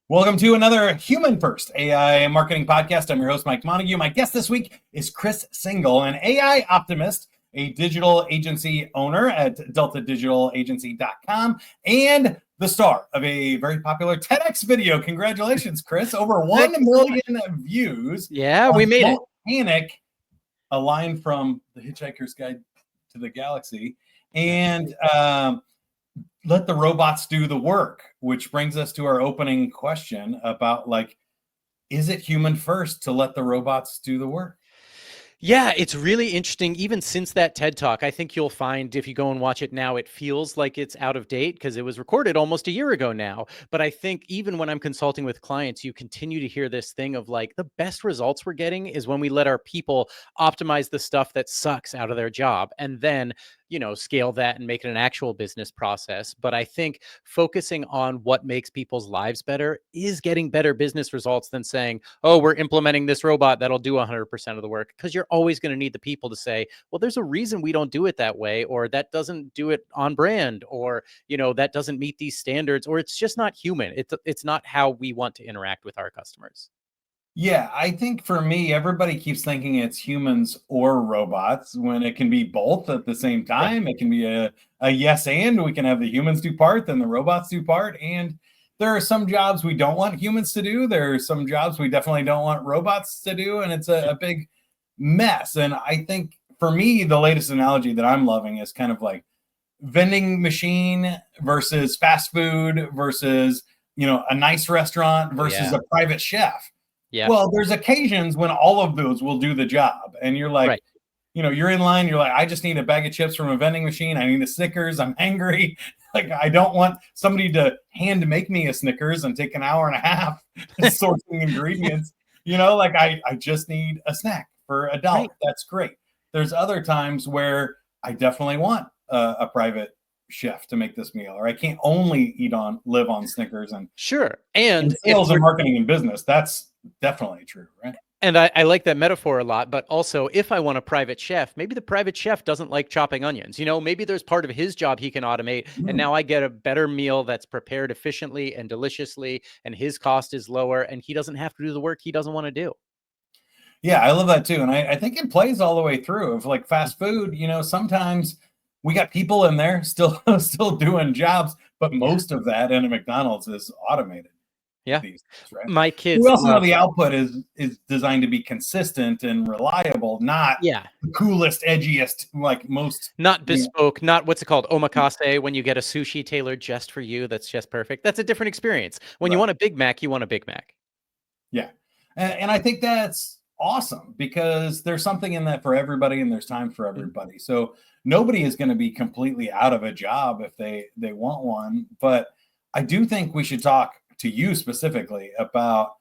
Welcome to another Human First AI marketing podcast. I'm your host, Mike Montague. My guest this week is Chris Singel, an AI optimist, a digital agency owner at deltadigitalagency.com, and the star of a very popular TEDx video. Congratulations, Chris. Over 1 million views. Yeah, we made it. Panic, a line from The Hitchhiker's Guide to the Galaxy. And let the robots do the work, which brings us to our opening question about, like, is it human first to let the robots do the work? Yeah, it's really interesting. Even since that TED Talk, I think you'll find if you go and watch it now, it feels like it's out of date because it was recorded almost a year ago now. But I think even when I'm consulting with clients, you continue to hear this thing of like the best results we're getting is when we let our people optimize the stuff that sucks out of their job and then, scale that and make it an actual business process. But I think focusing on what makes people's lives better is getting better business results than saying, oh, we're implementing this robot that'll do 100% of the work, because you're always going to need the people to say, well, there's a reason we don't do it that way, or that doesn't do it on brand, or, that doesn't meet these standards, or it's just not human. It's not how we want to interact with our customers. Yeah, I think for me, everybody keeps thinking it's humans or robots when it can be both at the same time. Right. It can be a yes and. We can have the humans do part, then the robots do part. And there are some jobs we don't want humans to do. There are some jobs we definitely don't want robots to do. And it's a big mess. And I think for me, the latest analogy that I'm loving is kind of like vending machine versus fast food versus, a nice restaurant versus a private chef. Yeah. Well, there's occasions when all of those will do the job. And you're like, right. You're in line. You're like, I just need a bag of chips from a vending machine. I need a Snickers. I'm angry. Like, I don't want somebody to hand make me a Snickers and take an hour and a half sourcing ingredients. I just need a snack for a dollar. Right. That's great. There's other times where I definitely want a private chef to make this meal, or I can't only live on Snickers. And sure. And sales and marketing and business, that's definitely true, right? And I like that metaphor a lot, but also if I want a private chef, maybe the private chef doesn't like chopping onions. Maybe there's part of his job he can automate, and now I get a better meal that's prepared efficiently and deliciously, and his cost is lower, and he doesn't have to do the work he doesn't want to do. Yeah, I love that too. And I think it plays all the way through. Of like fast food, sometimes we got people in there still doing jobs, but most of that in a McDonald's is automated. Yeah. These days, right? My kids. We also know the output is designed to be consistent and reliable, not the coolest, edgiest, like most. Not bespoke, not what's it called? Omakase, when you get a sushi tailored just for you, that's just perfect. That's a different experience. When you want a Big Mac, you want a Big Mac. Yeah. And I think that's awesome because there's something in that for everybody and there's time for everybody. So nobody is going to be completely out of a job if they want one. But I do think we should talk to you specifically about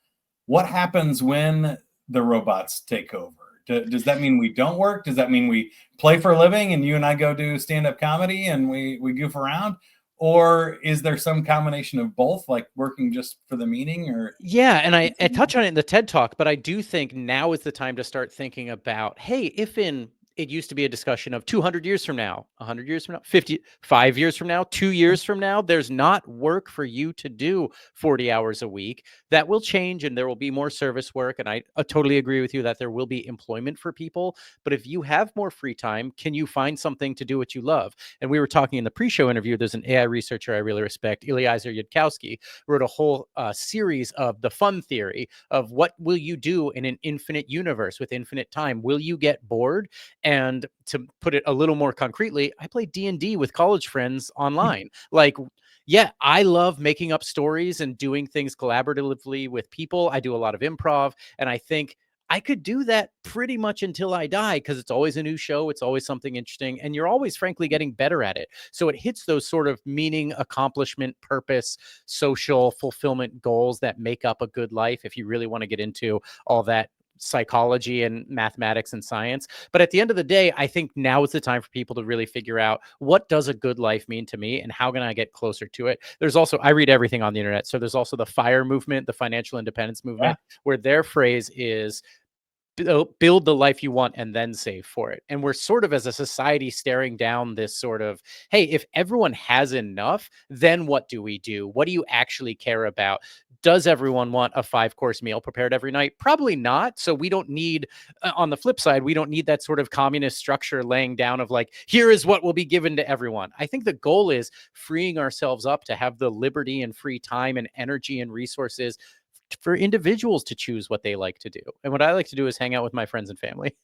what happens when the robots take over. Does that mean we don't work? Does that mean we play for a living and you and I go do stand-up comedy and we goof around? Or is there some combination of both, like working just for the meaning? Or yeah, and I touch on it in the TED Talk, but I do think now is the time to start thinking about, hey, if it used to be a discussion of 200 years from now, 100 years from now, 55 years from now, 2 years from now, there's not work for you to do 40 hours a week. That will change and there will be more service work. And I totally agree with you that there will be employment for people. But if you have more free time, can you find something to do what you love? And we were talking in the pre-show interview, there's an AI researcher I really respect, Eliezer Yudkowsky, wrote a whole series of the fun theory of what will you do in an infinite universe with infinite time? Will you get bored? And to put it a little more concretely, I play D&D with college friends online. Like, yeah, I love making up stories and doing things collaboratively with people. I do a lot of improv. And I think I could do that pretty much until I die because it's always a new show. It's always something interesting. And you're always, frankly, getting better at it. So it hits those sort of meaning, accomplishment, purpose, social fulfillment goals that make up a good life if you really want to get into all that psychology and mathematics and science. But at the end of the day, I think now is the time for people to really figure out what does a good life mean to me and how can I get closer to it. There's also, I read everything on the internet. So there's also the FIRE movement, the financial independence movement, where their phrase is build the life you want and then save for it. And we're sort of as a society staring down this sort of, hey, if everyone has enough, then what do we do? What do you actually care about? Does everyone want a 5-course meal prepared every night? Probably not. So we don't need, on the flip side, we don't need that sort of communist structure laying down of like, here is what will be given to everyone. I think the goal is freeing ourselves up to have the liberty and free time and energy and resources for individuals to choose what they like to do. And what I like to do is hang out with my friends and family.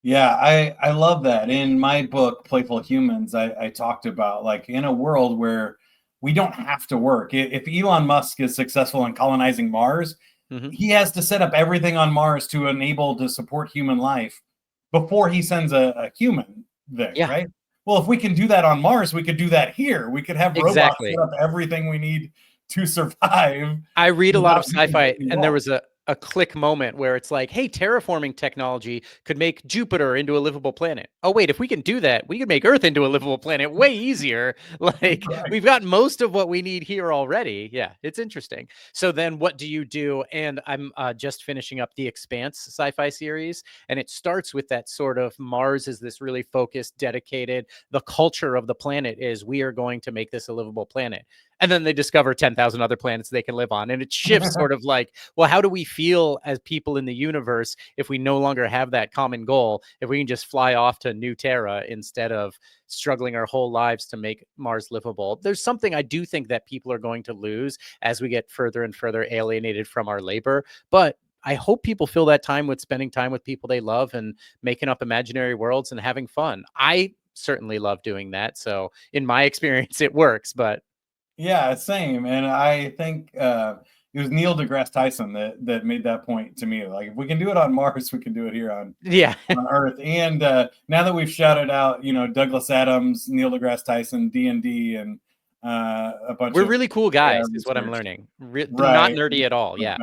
Yeah, I love that. In my book, Playful Humans, I talked about like in a world where we don't have to work. If Elon Musk is successful in colonizing Mars, Mm-hmm. he has to set up everything on Mars to enable to support human life before he sends a human there, Yeah, right? Well, if we can do that on Mars, we could do that here. We could have robots set exactly. up everything we need to survive I read a lot of without doing sci-fi, anything at and there all. was a click moment where it's like, hey, terraforming technology could make Jupiter into a livable planet. Oh, wait, if we can do that, we could make Earth into a livable planet way easier. Like, Right. we've got most of what we need here already. Yeah, it's interesting. So then what do you do? And I'm just finishing up the Expanse sci-fi series, and it starts with that sort of Mars is this really focused, dedicated, the culture of the planet is we are going to make this a livable planet. And then they discover 10,000 other planets they can live on. And it shifts sort of like, well, how do we feel as people in the universe if we no longer have that common goal? If we can just fly off to New Terra instead of struggling our whole lives to make Mars livable? There's something I do think that people are going to lose as we get further and further alienated from our labor. But I hope people fill that time with spending time with people they love and making up imaginary worlds and having fun. I certainly love doing that. So in my experience, it works, but Yeah, same. And I think it was Neil deGrasse Tyson that made that point to me. Like, if we can do it on Mars, we can do it here yeah. on Earth. And now that we've shouted out, Douglas Adams, Neil deGrasse Tyson, D&D, and a bunch We're of really cool AI guys, is what I'm research, learning. Not right? nerdy at all. Yeah.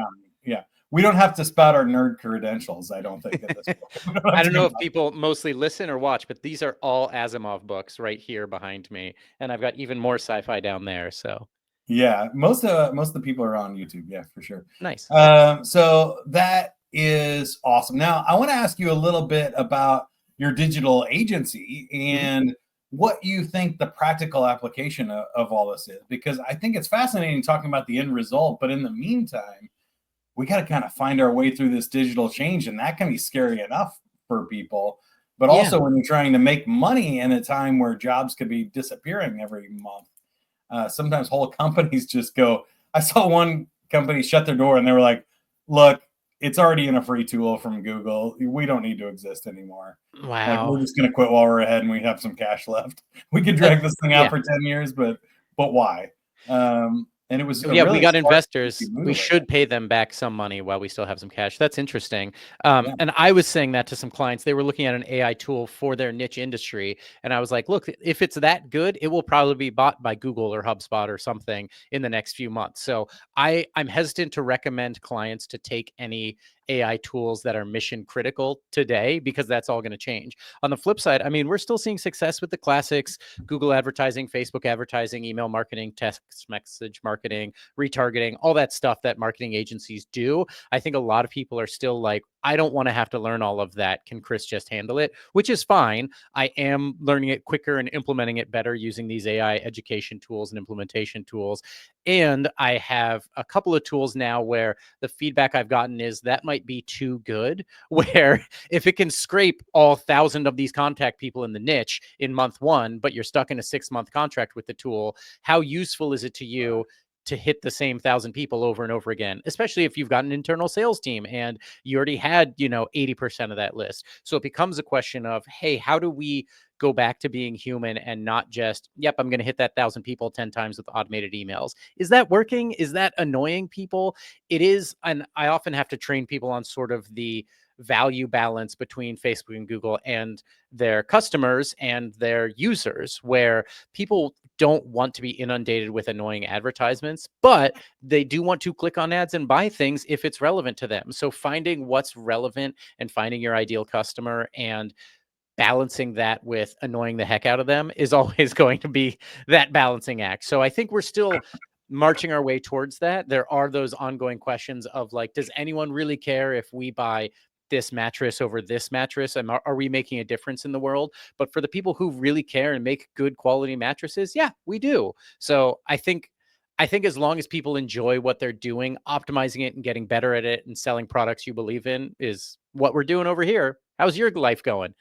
Yeah, we don't have to spout our nerd credentials. I don't think at this point. We don't I have to don't know give if people mostly listen or watch, but these are all Asimov books right here behind me. And I've got even more sci-fi down there. So Yeah, most of the people are on YouTube. Yeah, for sure. nice. So that is awesome. Now, I want to ask you a little bit about your digital agency Mhm. and what you think the practical application of all this is, because I think it's fascinating talking about the end result. But in the meantime, we got to kind of find our way through this digital change, and that can be scary enough for people. But Yeah. also, when you're trying to make money in a time where jobs could be disappearing every month, sometimes whole companies just go. I saw one company shut their door and they were like, look, it's already in a free tool from Google. We don't need to exist anymore. Like, Wow. we're just going to quit while we're ahead and we have some cash left. We could That, drag this thing out yeah. for 10 years, but why? And it was a Yeah, we really got smart investors. We move, I should pay them back some money while we still have some cash. That's interesting. think. And I was saying that to some clients. They were looking at an AI tool for their niche industry. And I was like, look, if it's that good, it will probably be bought by Google or HubSpot or something in the next few months. So I'm hesitant to recommend clients to take any AI tools that are mission critical today because that's all going to change. On the flip side, I mean, we're still seeing success with the classics: Google advertising, Facebook advertising, email marketing, text message marketing, retargeting, all that stuff that marketing agencies do. I think a lot of people are still like, I don't want to have to learn all of that. Can Chris just handle it? Which is fine. I am learning it quicker and implementing it better using these AI education tools and implementation tools. And I have a couple of tools now where the feedback I've gotten is that might be too good, where if it can scrape all 1,000 of these contact people in the niche in month one, but you're stuck in a 6-month contract with the tool, how useful is it to you to hit the same 1,000 people over and over again, especially if you've got an internal sales team and you already had, 80% of that list. So it becomes a question of, hey, how do we go back to being human and not just, yep, I'm going to hit that 1,000 people 10 times with automated emails? Is that working? Is that annoying people? It is. And I often have to train people on sort of the value balance between Facebook and Google and their customers and their users, where people don't want to be inundated with annoying advertisements, but they do want to click on ads and buy things if it's relevant to them. So finding what's relevant and finding your ideal customer and balancing that with annoying the heck out of them is always going to be that balancing act. So I think we're still marching our way towards that. There are those ongoing questions of like, does anyone really care if we buy this mattress over this mattress? And are we making a difference in the world? But for the people who really care and make good quality mattresses, yeah, we do. So I think as long as people enjoy what they're doing, optimizing it and getting better at it and selling products you believe in is what we're doing over here. How's your life going?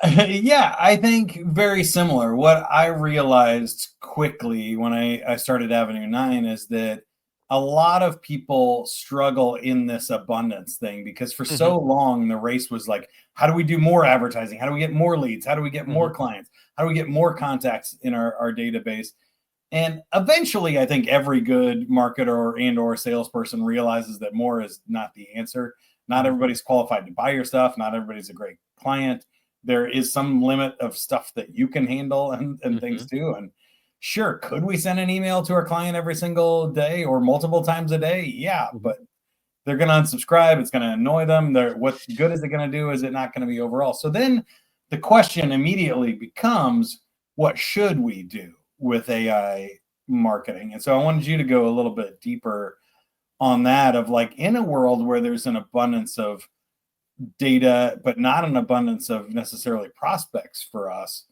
Yeah, I think very similar. What I realized quickly when I started Avenue 9 is that a lot of people struggle in this abundance thing because for Hmm. so long the race was like, how do we do more advertising? How do we get more leads? How do we get more Hmm. clients? How do we get more contacts in our database? And eventually, I think every good marketer and or salesperson realizes that more is not the answer. Not Hmm. everybody's qualified to buy your stuff. Not everybody's a great client. There is some limit of stuff that you can handle and things Hmm. too. And sure, could we send an email to our client every single day or multiple times a day? Yeah, Hmm. but they're going to unsubscribe. It's going to annoy them. What good is it going to do? Is it not going to be overall? So then the question immediately becomes, what should we do with AI marketing? And so I wanted you to go a little bit deeper on that of like in a world where there's an abundance of data, but not an abundance of necessarily prospects for us.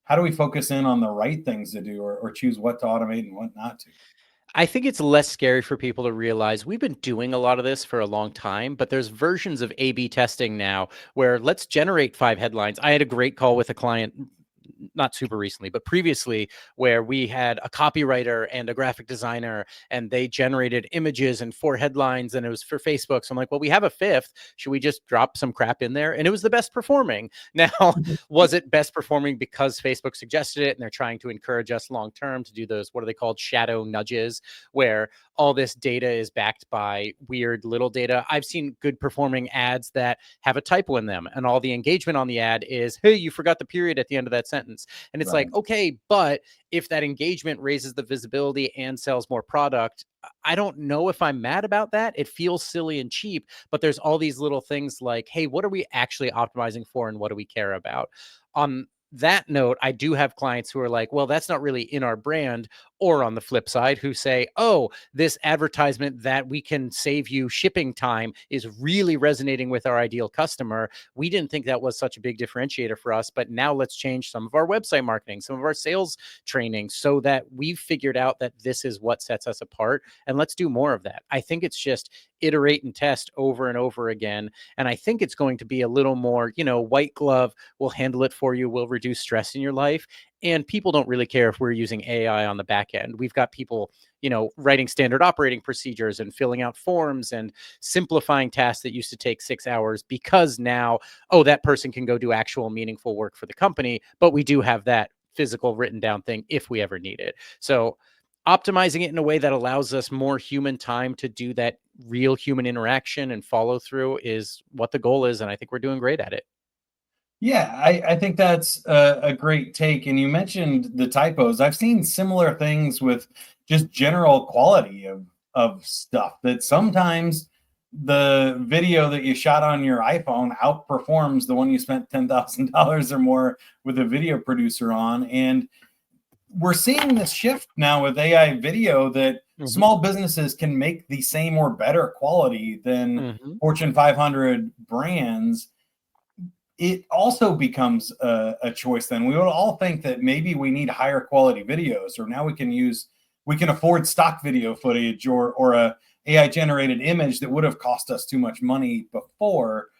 How do we focus in on the right things to do or choose what to automate and what not to? I think it's less scary for people to realize we've been doing a lot of this for a long time, but there's versions of A/B testing now where let's generate 5 headlines. I had a great call with a client not super recently, but previously, where we had a copywriter and a graphic designer, and they generated images and 4 headlines, and it was for Facebook. So I'm like, well, we have a fifth. Should we just drop some crap in there? And it was the best performing. Now, was it best performing because Facebook suggested it and they're trying to encourage us long term to do those, what are they called? Shadow nudges, where all this data is backed by weird little data. I've seen good performing ads that have a typo in them, and all the engagement on the ad is, hey, you forgot the period at the end of that sentence. And it's like, Right. okay, but if that engagement raises the visibility and sells more product, I don't know if I'm mad about that. It feels silly and cheap, but there's all these little things like, hey, what are we actually optimizing for and what do we care about? On that note, I do have clients who are like, well, that's not really in our brand. Or on the flip side, who say, oh, this advertisement that we can save you shipping time is really resonating with our ideal customer. We didn't think that was such a big differentiator for us, but now let's change some of our website marketing, some of our sales training so that we've figured out that this is what sets us apart. And let's do more of that. I think it's just iterate and test over and over again. And I think it's going to be a little more, white glove, we'll handle it for you, we'll reduce stress in your life. And people don't really care if we're using AI on the back end. We've got people, writing standard operating procedures and filling out forms and simplifying tasks that used to take 6 hours because now, oh, that person can go do actual meaningful work for the company. But we do have that physical written down thing if we ever need it. So optimizing it in a way that allows us more human time to do that real human interaction and follow through is what the goal is. And I think we're doing great at it. Yeah, I think that's a great take. And you mentioned the typos. I've seen similar things with just general quality of stuff that sometimes the video that you shot on your iPhone outperforms the one you spent $10,000 or more with a video producer on. And we're seeing this shift now with AI video that Hmm. small businesses can make the same or better quality than Hmm. Fortune 500 brands. It also becomes a choice. Then we would all think that maybe we need higher quality videos, or now we can afford stock video footage or a AI generated image that would have cost us too much money before.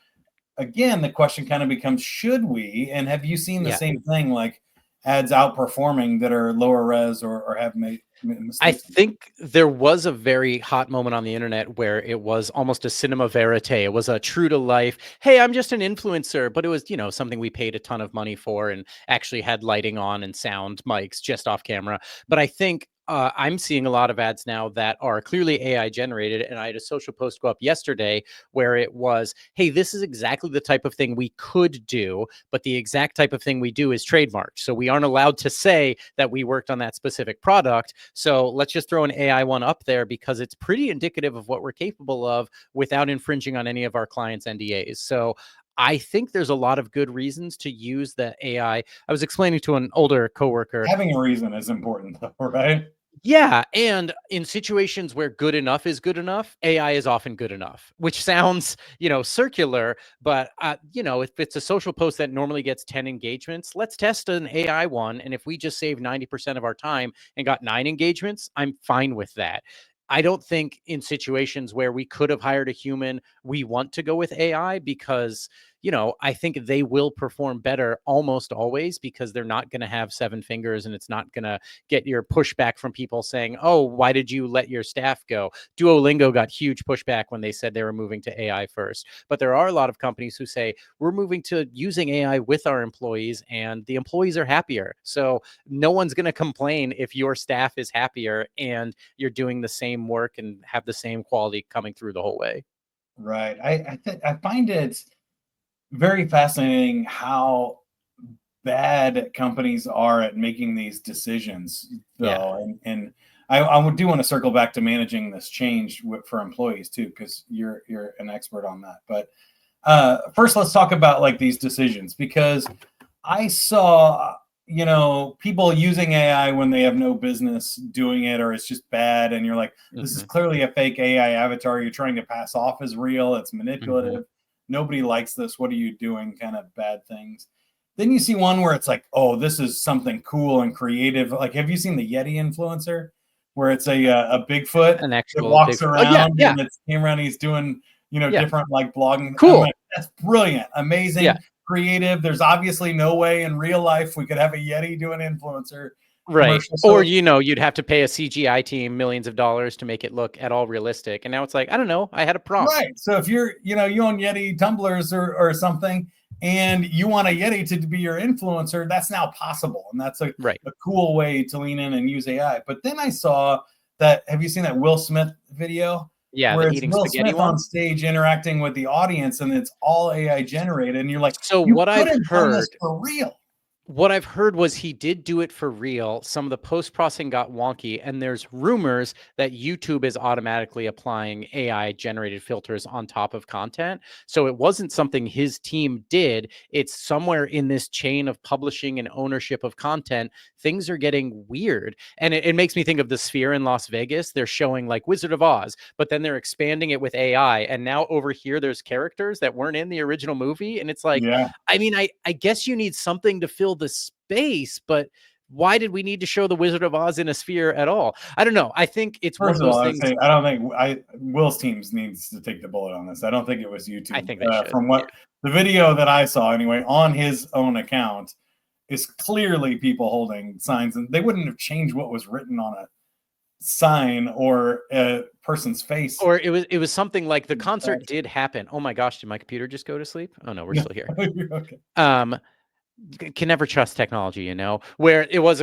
Again, the question kind of becomes, should we? And have you seen the Yeah. same thing, like ads outperforming that are lower res or have made I mistakes? think there was a very hot moment on the internet where it was almost a cinema verite. It was a true to life, hey, I'm just an influencer, but it was, something we paid a ton of money for and actually had lighting on and sound mics just off camera. But I think I'm seeing a lot of ads now that are clearly AI generated. And I had a social post go up yesterday where it was, hey, this is exactly the type of thing we could do, but the exact type of thing we do is trademarked. So we aren't allowed to say that we worked on that specific product. So let's just throw an AI one up there because it's pretty indicative of what we're capable of without infringing on any of our clients' NDAs. So I think there's a lot of good reasons to use the AI. I was explaining to an older coworker. Having a reason is important, though, right? Yeah, and in situations where good enough is good enough, AI is often good enough, which sounds, circular, but if it's a social post that normally gets 10 engagements, let's test an AI one, and if we just save 90% of our time and got 9 engagements, I'm fine with that. I don't think in situations where we could have hired a human, we want to go with AI because I think they will perform better almost always because they're not going to have 7 fingers and it's not going to get your pushback from people saying, "Oh, why did you let your staff go?" Duolingo got huge pushback when they said they were moving to AI first. But there are a lot of companies who say, "We're moving to using AI with our employees and the employees are happier." So no one's going to complain if your staff is happier and you're doing the same work and have the same quality coming through the whole way. Right. I find it very fascinating how bad companies are at making these decisions, Yeah. though. And I do want to circle back to managing this change for employees too, because you're an expert on that. But first, let's talk about like these decisions, because I saw, people using AI when they have no business doing it, or it's just bad. And you're like, this is Hmm. clearly a fake AI avatar you're trying to pass off as real. It's Hmm. manipulative. Nobody likes this. What are you doing? Kind of bad things. Then you see one where it's like, oh, this is something cool and creative. Like, have you seen the Yeti influencer, where it's a Bigfoot An that actual walks big. Oh yeah, around yeah, and it's him around, he's doing, yeah. different like blogging. I'm Cool. like, that's brilliant, Yeah. amazing, creative. There's obviously no way in real life we could have a Yeti do an influencer Right. commercial. Or, So you'd have to pay a CGI team millions of dollars to make it look at all realistic. And now it's like, I don't know, I had a prompt. right. So if you're, you own Yeti tumblers or something, and you want a Yeti to be your influencer, that's now possible. And that's Right. a cool way to lean in and use AI. But then I saw that, have you seen that Will Smith video Yeah, where the it's eating Will spaghetti Smith on one. stage interacting with the audience and it's all AI generated? And you're like, So you what could I've have done this heard for real. What I've heard was he did do it for real. Some of the post processing got wonky, and there's rumors that YouTube is automatically applying AI generated filters on top of content. So it wasn't something his team did. It's somewhere in this chain of publishing and ownership of content. Things are getting weird. And it makes me think of the Sphere in Las Vegas. They're showing like Wizard of Oz, but then they're expanding it with AI. And now over here, there's characters that weren't in the original movie. And it's like, Yeah. I mean, I guess you need something to fill the space, but why did we need to show the Wizard of Oz in a sphere at all? I don't know. I think it's one First of of all, those I would things. say I don't think Will's teams needs to take the bullet on this. I don't think it was I YouTube. think they should. From Yeah. what the video that I saw anyway on his own account is clearly people holding signs, and they wouldn't have changed what was written on a sign or a person's face. Or it was something like the concert did happen. Oh my gosh, did my computer just go to sleep? Oh no, we're No, still here. okay. Um, can never trust technology, where it was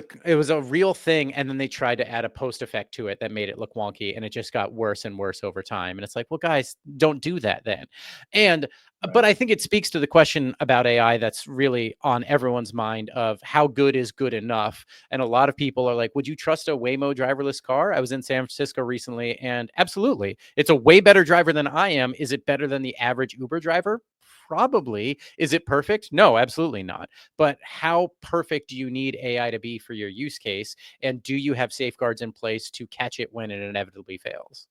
a real thing, and then they tried to add a post effect to it that made it look wonky, and it just got worse and worse over time. And it's like, well, guys, don't do that then. And but Right. I think it speaks to the question about AI that's really on everyone's mind of how good is good enough. And a lot of people are like, would you trust a Waymo driverless car? I was in San Francisco recently, and absolutely, it's a way better driver than I am. Is it better than the average Uber driver? Probably. Is it perfect? No, absolutely not. But how perfect do you need AI to be for your use case? And do you have safeguards in place to catch it when it inevitably fails?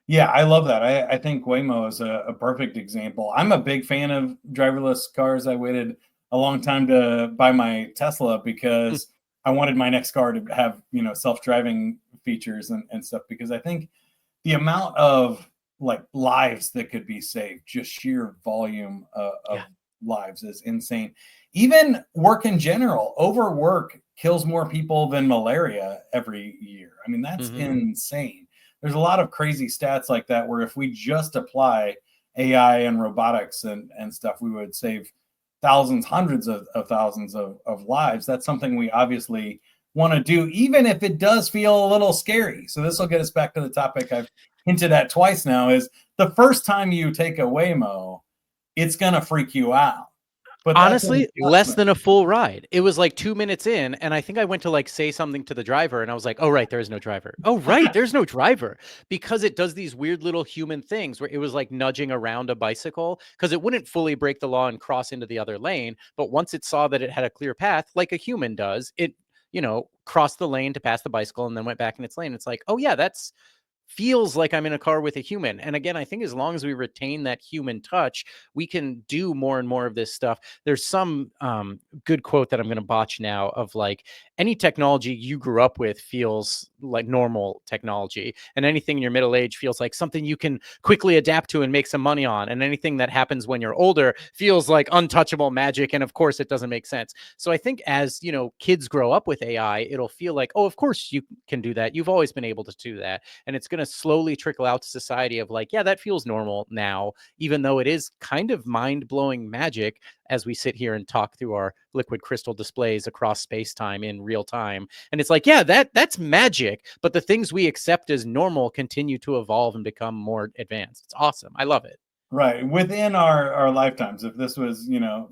Yeah, I love that. I think Waymo is a perfect example. I'm a big fan of driverless cars. I waited a long time to buy my Tesla Mm. because I wanted my next car to have, self-driving features and stuff, because I think the amount of like lives that could be saved, just sheer volume Yeah. of lives, is insane. Even work in general, overwork kills more people than malaria every year. I mean, that's Hmm. insane. There's a lot of crazy stats like that where if we just apply AI and robotics and stuff, we would save thousands, hundreds of thousands of lives. That's something we obviously want to do, even if it does feel a little scary. So this will get us back to the topic I've hinted at twice now: is the first time you take a Waymo, it's gonna freak you out. But that's an Honestly, less adjustment. than a full ride. It was like 2 minutes in, and I think I went to like say something to the driver, and I was like, "Oh right, there is no driver. Oh right, there's no driver," because it does these weird little human things where it was like nudging around a bicycle because it wouldn't fully break the law and cross into the other lane, but once it saw that it had a clear path, like a human does, it crossed the lane to pass the bicycle and then went back in its lane. It's like, oh yeah, that's feels like I'm in a car with a human. And again, I think as long as we retain that human touch, we can do more and more of this stuff. There's some good quote that I'm going to botch now of like, any technology you grew up with feels like normal technology, and anything in your middle age feels like something you can quickly adapt to and make some money on, and anything that happens when you're older feels like untouchable magic, and of course it doesn't make sense. So I think as kids grow up with AI, it'll feel like, oh, of course you can do that, you've always been able to do that. And it's going to slowly trickle out to society of like, yeah, that feels normal now, even though it is kind of mind-blowing magic as we sit here and talk through our liquid crystal displays across space-time in real time. And it's like, yeah, that's magic, but the things we accept as normal continue to evolve and become more advanced. It's awesome. I love it. Right. Within our lifetimes, if this was,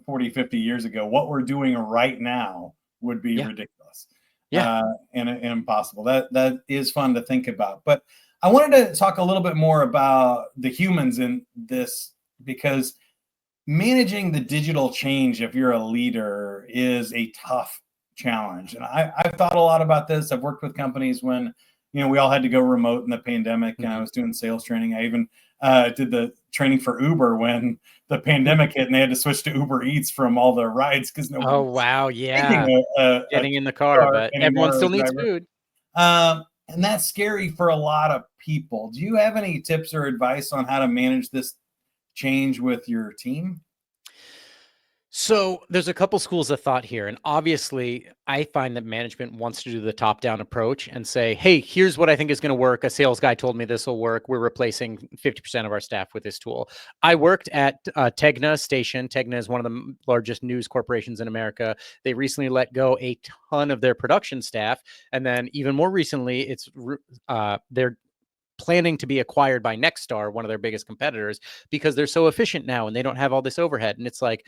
40, 50 years ago, what we're doing right now would be Yeah. ridiculous. Yeah. And impossible. That is fun to think about. But I wanted to talk a little bit more about the humans in this, because managing the digital change, if you're a leader, is a tough challenge. And I've thought a lot about this. I've worked with companies when, we all had to go remote in the pandemic, and I was doing sales training. I even did the training for Uber when the pandemic hit and they had to switch to Uber Eats from all the rides because nobody Oh, was wow. Yeah. taking a Getting in the car, car but everyone anymore, or still a needs driver. food. And that's scary for a lot of people. Do you have any tips or advice on how to manage this change with your team? So there's a couple schools of thought here. And obviously, I find that management wants to do the top down approach and say, hey, here's what I think is going to work. A sales guy told me this will work. We're replacing 50% of our staff with this tool. I worked at Tegna Station. Tegna is one of the largest news corporations in America. They recently let go a ton of their production staff. And then even more recently, they're planning to be acquired by Nexstar, one of their biggest competitors, because they're so efficient now and they don't have all this overhead. And it's like,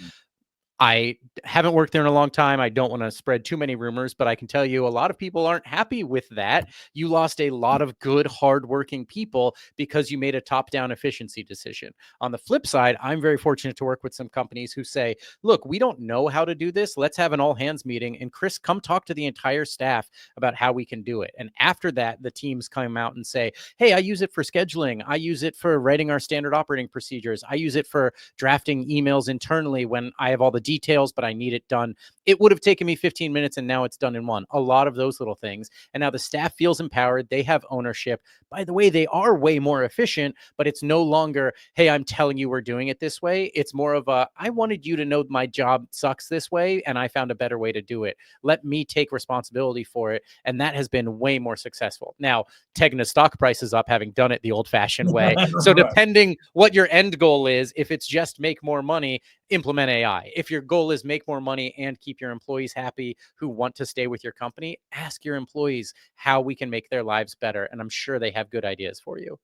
I haven't worked there in a long time. I don't want to spread too many rumors, but I can tell you a lot of people aren't happy with that. You lost a lot of good, hardworking people because you made a top down efficiency decision. On the flip side, I'm very fortunate to work with some companies who say, look, we don't know how to do this. Let's have an all hands meeting. And Chris, come talk to the entire staff about how we can do it. And after that, the teams come out and say, hey, I use it for scheduling. I use it for writing our standard operating procedures. I use it for drafting emails internally when I have all the details, but I need it done. It would have taken me 15 minutes and now it's done in one. A lot of those little things. And now the staff feels empowered. They have ownership. By the way, they are way more efficient, but it's no longer, hey, I'm telling you we're doing it this way. It's more of a, I wanted you to know my job sucks this way and I found a better way to do it. Let me take responsibility for it. And that has been way more successful. Now, Tegna stock price is up, having done it the old fashioned way. So Right. depending what your end goal is, if it's just make more money, implement AI. If your goal is make more money and keep your employees happy who want to stay with your company, ask your employees how we can make their lives better. And I'm sure they have good ideas for you.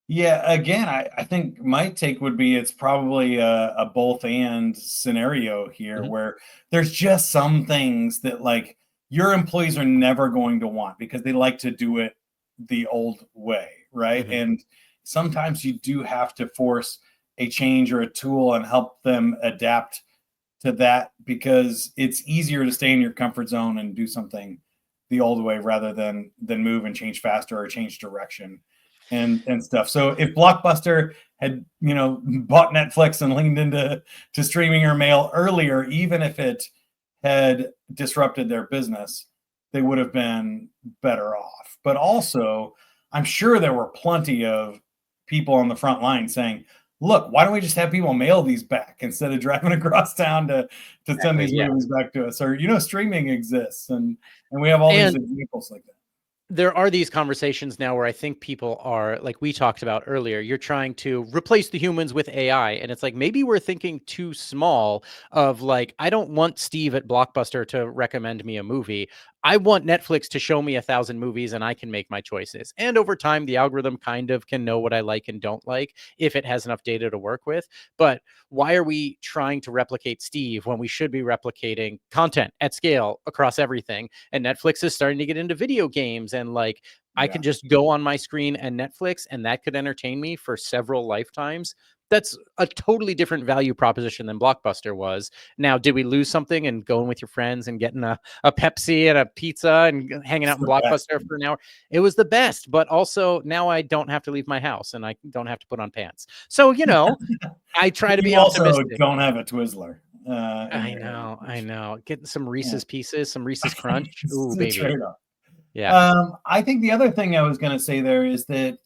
Yeah, again, I think my take would be it's probably a both and scenario here Mhm. where there's just some things that like your employees are never going to want because they like to do it the old way, right? Mhm. And sometimes you do have to force a change or a tool and help them adapt to that because it's easier to stay in your comfort zone and do something the old way rather than move and change faster or change direction and stuff. So if Blockbuster had bought Netflix and leaned into streaming or mail earlier, even if it had disrupted their business, they would have been better off. But also, I'm sure there were plenty of people on the front line saying, look, why don't we just have people mail these back instead of driving across town to send Exactly. these Yeah. movies back to us? Or streaming exists, and we have all these And examples like that. there are these conversations now where I think people are like we talked about earlier. You're trying to replace the humans with AI. And it's like maybe we're thinking too small of like, I don't want Steve at Blockbuster to recommend me a movie. I want Netflix to show me 1,000 movies and I can make my choices. And over time, the algorithm kind of can know what I like and don't like if it has enough data to work with. But why are we trying to replicate Steve when we should be replicating content at scale across everything? And Netflix is starting to get into video games and like I Yeah. can just go on my screen and Netflix and that could entertain me for several lifetimes. that's a totally different value proposition than Blockbuster was. Now, did we lose something and going with your friends and getting a Pepsi and a pizza and hanging It's out in the best. Blockbuster for an hour? It was the best, but also now I don't have to leave my house and I don't have to put on pants. So, I try to You be also optimistic. don't have a Twizzler in I your hand, know, I which, know. Getting some yeah, Reese's Pieces, some Reese's Crunch. it's Ooh, a baby. trade-off. Yeah. I think the other thing I was going to say there is that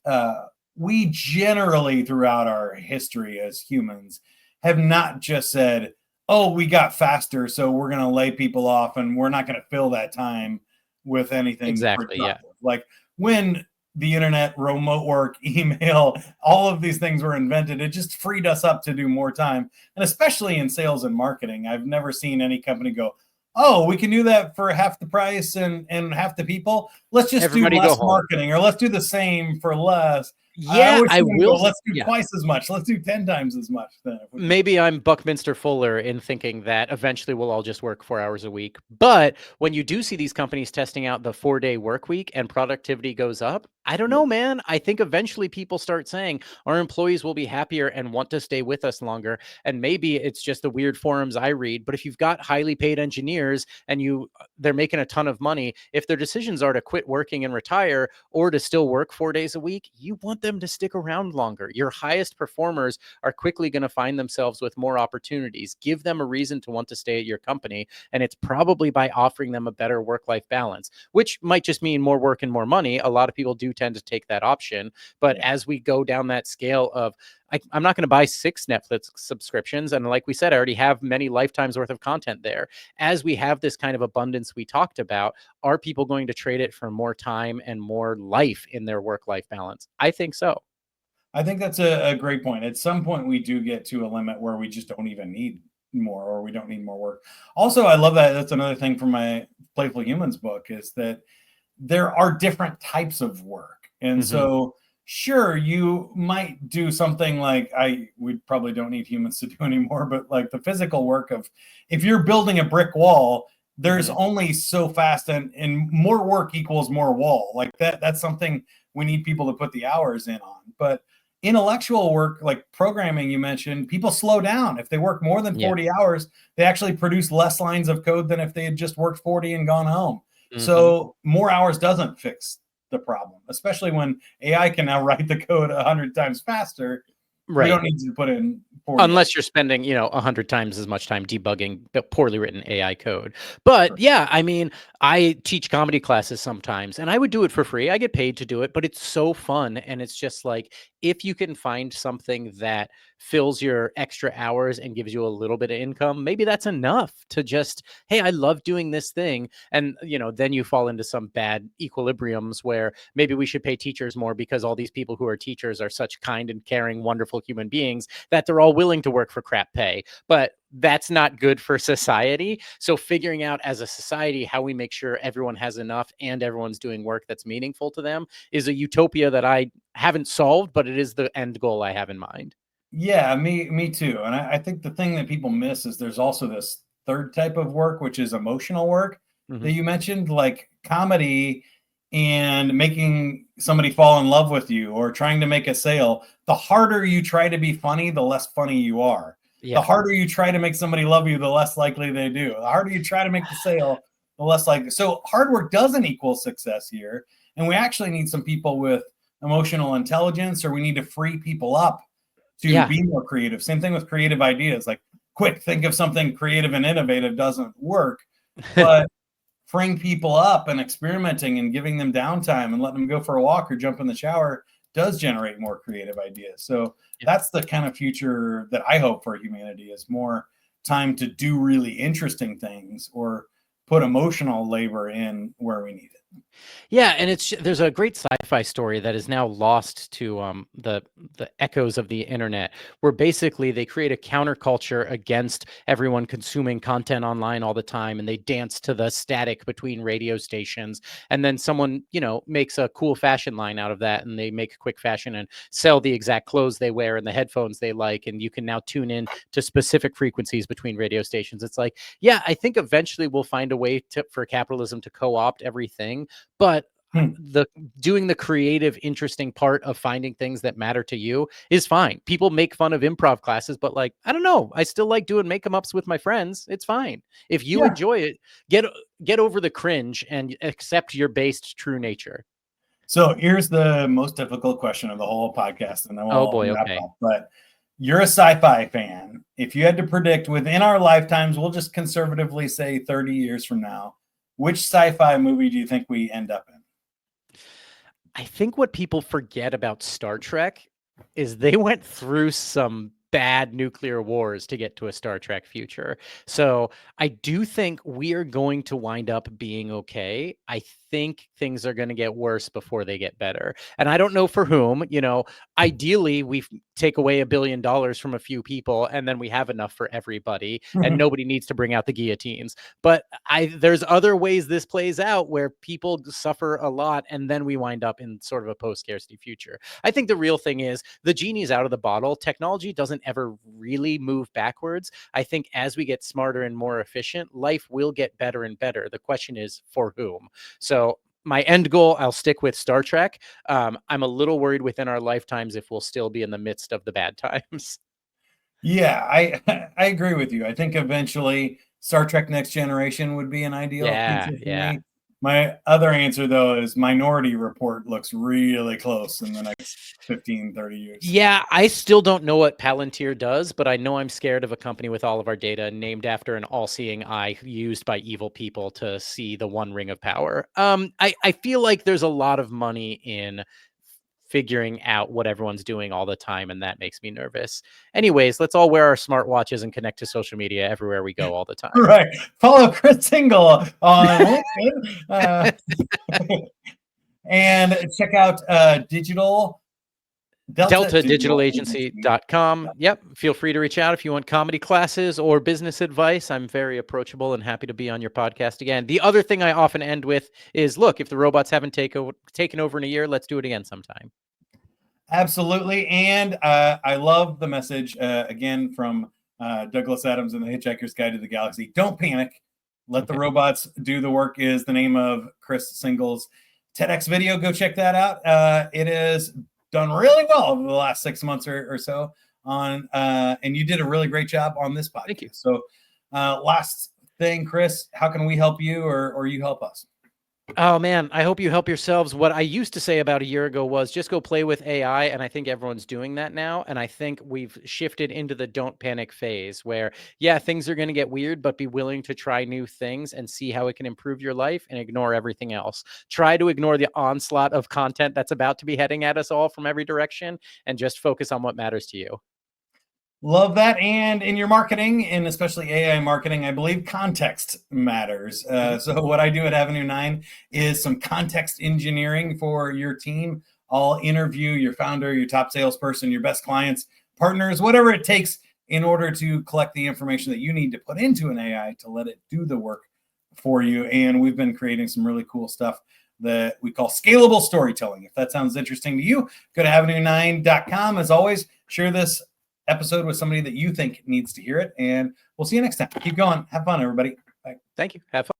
we generally, throughout our history as humans, have not just said, "Oh, we got faster, so we're going to lay people off, and we're not going to fill that time with anything Exactly. Yeah. productive." Like when the internet, remote work, email, all of these things were invented, it just freed us up to do more time. And especially in sales and marketing, I've never seen any company go, "Oh, we can do that for half the price and half the people. Let's just do Everybody go less home. marketing, or let's do the same for less." I Yeah, always I see them go, will. "Let's do Yeah. twice as much. Let's do 10 times as much then if we can." Maybe I'm Buckminster Fuller in thinking that eventually we'll all just work 4 hours a week. But when you do see these companies testing out the 4-day work week and productivity goes up, I don't Yeah. know, man. I think eventually people start saying our employees will be happier and want to stay with us longer. And maybe it's just the weird forums I read. But if you've got highly paid engineers and they're making a ton of money, if their decisions are to quit working and retire or to still work 4 days a week, you want them to stick around longer. Your highest performers are quickly going to find themselves with more opportunities. Give them a reason to want to stay at your company. And it's probably by offering them a better work-life balance, which might just mean more work and more money. A lot of people do tend to take that option. But Yeah. as we go down that scale of, I'm not going to buy 6 Netflix subscriptions. And like we said, I already have many lifetimes worth of content there. As we have this kind of abundance we talked about, are people going to trade it for more time and more life in their work-life balance? I think so. I think that's a great point. At some point, we do get to a limit where we just don't even need more, or we don't need more work. Also, I love that. That's another thing from my Playful Humans book is that there are different types of work. And Mhm. so, sure, you might do something like we probably don't need humans to do anymore, but like the physical work of if you're building a brick wall, there's Mhm. only so fast and more work equals more wall. Like that's something we need people to put the hours in on. But intellectual work like programming you mentioned, people slow down. If they work more than Yeah. 40 hours, they actually produce less lines of code than if they had just worked 40 and gone home. Mhm. So more hours doesn't fix the problem, especially when AI can now write the code 100 times faster. We Right. don't need to put in 40 hours. Unless you're spending, 100 times as much time debugging the poorly written AI code. But yeah, I mean, I teach comedy classes sometimes and I would do it for free. I get paid to do it, but it's so fun. And it's just like, if you can find something that fills your extra hours and gives you a little bit of income, maybe that's enough to just, hey, I love doing this thing. And, then you fall into some bad equilibriums where maybe we should pay teachers more because all these people who are teachers are such kind and caring, wonderful human beings that they're all willing to work for crap pay. But that's not good for society. So figuring out as a society how we make sure everyone has enough and everyone's doing work that's meaningful to them is a utopia that I haven't solved, but it is the end goal I have in mind. Yeah, me too. And I think the thing that people miss is there's also this third type of work, which is emotional work that Mhm. you mentioned, like comedy and making somebody fall in love with you or trying to make a sale. The harder you try to be funny, the less funny you are. The Yeah. harder you try to make somebody love you, the less likely they do. The harder you try to make the sale, the less likely. So hard work doesn't equal success here. And we actually need some people with emotional intelligence, or we need to free people up to Yeah. be more creative. Same thing with creative ideas. Like, quick, think of something creative and innovative doesn't work, but freeing people up and experimenting and giving them downtime and letting them go for a walk or jump in the shower does generate more creative ideas. So Yeah. that's the kind of future that I hope for humanity is more time to do really interesting things or put emotional labor in where we need it. Yeah, and there's a great sci-fi story that is now lost to the echoes of the internet, where basically they create a counterculture against everyone consuming content online all the time, and they dance to the static between radio stations. And then someone, makes a cool fashion line out of that, and they make quick fashion and sell the exact clothes they wear and the headphones they like, and you can now tune in to specific frequencies between radio stations. It's like, yeah, I think eventually we'll find a way for capitalism to co-opt everything, but the doing the creative, interesting part of finding things that matter to you is fine. People make fun of improv classes, but like, I don't know, I still like doing make 'em ups with my friends. It's fine. If you Yeah. enjoy it, get over the cringe and accept your based true nature. So here's the most difficult question of the whole podcast, and then Oh we'll boy, wrap okay. up. But you're a sci-fi fan. If you had to predict within our lifetimes, we'll just conservatively say 30 years from now, which sci-fi movie do you think we end up in? I think what people forget about Star Trek is they went through some bad nuclear wars to get to a Star Trek future. So I do think we are going to wind up being okay. I think things are going to get worse before they get better. And I don't know for whom, ideally we take away $1 billion from a few people and then we have enough for everybody and nobody needs to bring out the guillotines. But there's other ways this plays out where people suffer a lot and then we wind up in sort of a post-scarcity future. I think the real thing is the genie's out of the bottle. Technology doesn't ever really move backwards. I think as we get smarter and more efficient, life will get better and better. The question is for whom? So my end goal, I'll stick with Star Trek. I'm a little worried within our lifetimes if we'll still be in the midst of the bad times. Yeah, I agree with you. I think eventually Star Trek Next Generation would be an ideal Yeah, future for yeah. me. My other answer, though, is Minority Report looks really close in the next 15, 30 years. Yeah, I still don't know what Palantir does, but I know I'm scared of a company with all of our data named after an all-seeing eye used by evil people to see the one ring of power. I feel like there's a lot of money in figuring out what everyone's doing all the time, and that makes me nervous. Anyways, let's all wear our smartwatches and connect to social media everywhere we go all the time. Right. Follow Chris Singel on LinkedIn. And check out Delta Digital Agency. DeltaDigitalAgency.com. Yep. Feel free to reach out if you want comedy classes or business advice. I'm very approachable and happy to be on your podcast again. The other thing I often end with is, look, if the robots haven't taken over in a year, let's do it again sometime. Absolutely. And I love the message again from Douglas Adams in The Hitchhiker's Guide to the Galaxy. Don't panic. Let the robots do the work is the name of Chris Singel's TEDx video. Go check that out. It is done really well over the last 6 months or so on, and you did a really great job on this podcast. Thank you. So last thing, Chris, how can we help you or you help us? Oh man, I hope you help yourselves. What I used to say about a year ago was just go play with AI. And I think everyone's doing that now. And I think we've shifted into the don't panic phase where, yeah, things are going to get weird, but be willing to try new things and see how it can improve your life and ignore everything else. Try to ignore the onslaught of content that's about to be heading at us all from every direction and just focus on what matters to you. Love that. And in your marketing, and especially AI marketing, I believe context matters. So what I do at Avenue 9 is some context engineering for your team. I'll interview your founder, your top salesperson, your best clients, partners, whatever it takes in order to collect the information that you need to put into an AI to let it do the work for you. And we've been creating some really cool stuff that we call scalable storytelling. If that sounds interesting to you, go to avenue9.com. As always, share this episode with somebody that you think needs to hear it. And we'll see you next time. Keep going. Have fun, everybody. Bye. Thank you. Have fun.